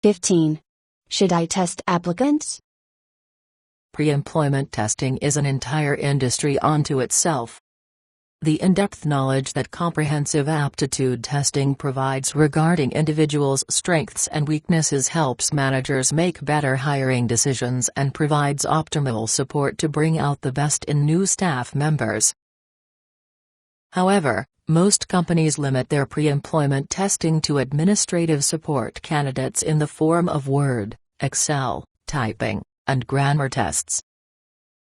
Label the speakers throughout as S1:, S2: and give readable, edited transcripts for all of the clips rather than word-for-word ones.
S1: 15. Should I test applicants?
S2: Pre-employment testing is an entire industry unto itself. The in-depth knowledge that comprehensive aptitude testing provides regarding individuals' strengths and weaknesses helps managers make better hiring decisions and provides optimal support to bring out the best in new staff members. However, most companies limit their pre-employment testing to administrative support candidates in the form of Word, Excel, typing, and grammar tests.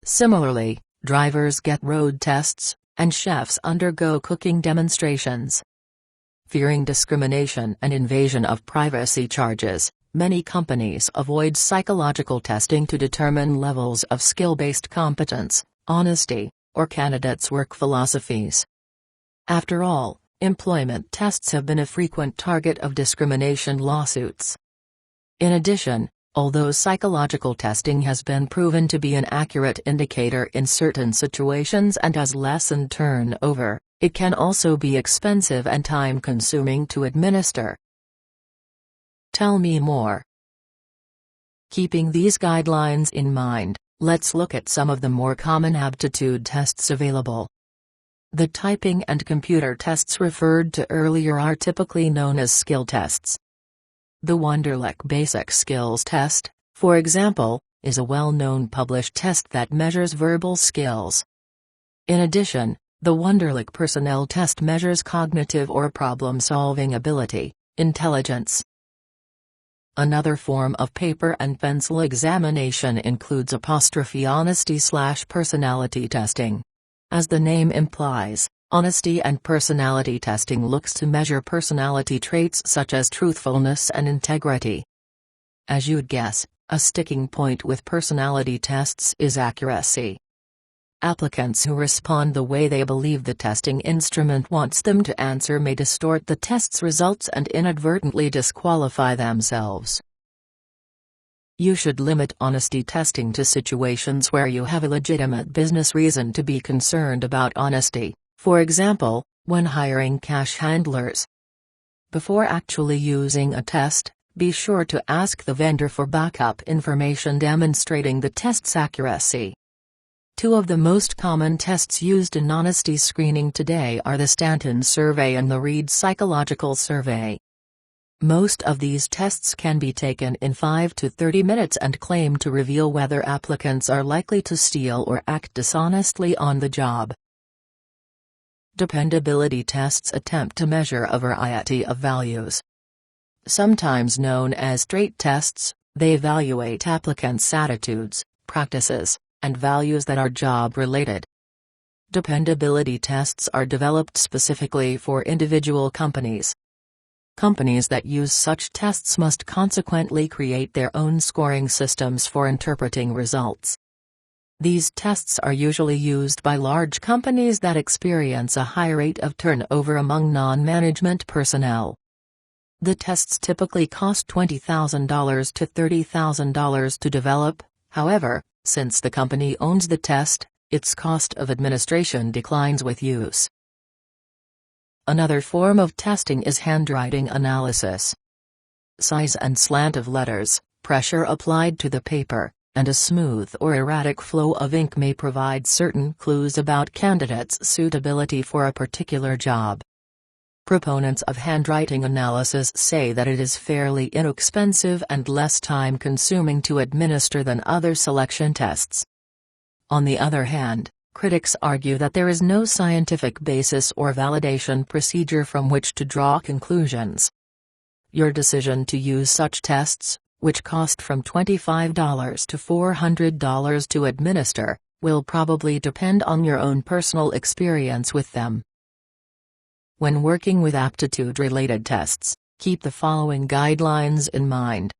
S2: Similarly, drivers get road tests, and chefs undergo cooking demonstrations. Fearing discrimination and invasion of privacy charges, many companies avoid psychological testing to determine levels of skill-based competence, honesty, or candidates' work philosophies. After all, employment tests have been a frequent target of discrimination lawsuits. In addition, although psychological testing has been proven to be an accurate indicator in certain situations and has lessened turnover, it can also be expensive and time-consuming to administer. Tell me more. Keeping these guidelines in mind, let's look at some of the more common aptitude tests available. The typing and computer tests referred to earlier are typically known as skill tests. The Wonderlic Basic Skills Test, for example, is a well-known published test that measures verbal skills. In addition, the Wonderlic Personnel Test measures cognitive or problem-solving ability, intelligence. Another form of paper and pencil examination includes honesty/personality testing. As the name implies, honesty and personality testing looks to measure personality traits such as truthfulness and integrity. As you'd guess, a sticking point with personality tests is accuracy. Applicants who respond the way they believe the testing instrument wants them to answer may distort the test's results and inadvertently disqualify themselves. You should limit honesty testing to situations where you have a legitimate business reason to be concerned about honesty, for example, when hiring cash handlers. Before actually using a test, be sure to ask the vendor for backup information demonstrating the test's accuracy. Two of the most common tests used in honesty screening today are the Stanton Survey and the Reed Psychological Survey. Most of these tests can be taken in 5 to 30 minutes and claim to reveal whether applicants are likely to steal or act dishonestly on the job. Dependability tests attempt to measure a variety of values. Sometimes known as trait tests, they evaluate applicants' attitudes, practices, and values that are job-related. Dependability tests are developed specifically for individual companies. Companies that use such tests must consequently create their own scoring systems for interpreting results. These tests are usually used by large companies that experience a high rate of turnover among non-management personnel. The tests typically cost $20,000 to $30,000 to develop, however, since the company owns the test, its cost of administration declines with use. Another form of testing is handwriting analysis. Size and slant of letters, pressure applied to the paper, and a smooth or erratic flow of ink may provide certain clues about candidates' suitability for a particular job. Proponents of handwriting analysis say that it is fairly inexpensive and less time-consuming to administer than other selection tests. On the other hand, critics argue that there is no scientific basis or validation procedure from which to draw conclusions. Your decision to use such tests, which cost from $25 to $400 to administer, will probably depend on your own personal experience with them. When working with aptitude-related tests, keep the following guidelines in mind.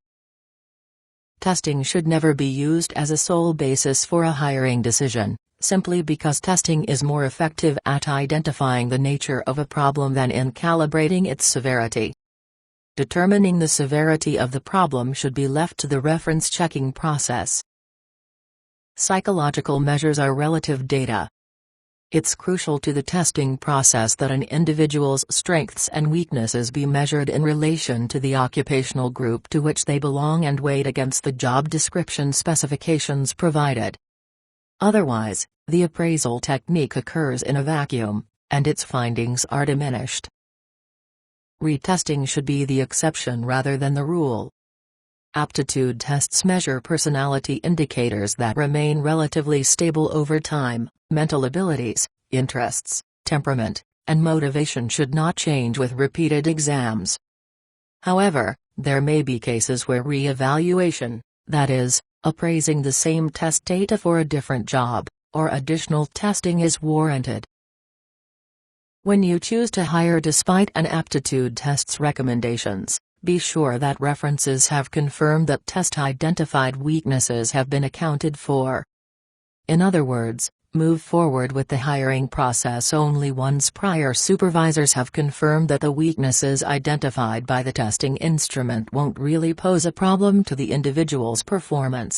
S2: Testing should never be used as a sole basis for a hiring decision, simply because testing is more effective at identifying the nature of a problem than in calibrating its severity. Determining the severity of the problem should be left to the reference checking process. Psychological measures are relative data. It's crucial to the testing process that an individual's strengths and weaknesses be measured in relation to the occupational group to which they belong and weighed against the job description specifications provided. Otherwise, the appraisal technique occurs in a vacuum, and its findings are diminished. Retesting should be the exception rather than the rule. Aptitude tests measure personality indicators that remain relatively stable over time. Mental abilities, interests, temperament, and motivation should not change with repeated exams. However, there may be cases where re-evaluation, that is, appraising the same test data for a different job, or additional testing is warranted. When you choose to hire despite an aptitude test's recommendations, be sure that references have confirmed that test-identified weaknesses have been accounted for. In other words, move forward with the hiring process only once prior supervisors have confirmed that the weaknesses identified by the testing instrument won't really pose a problem to the individual's performance.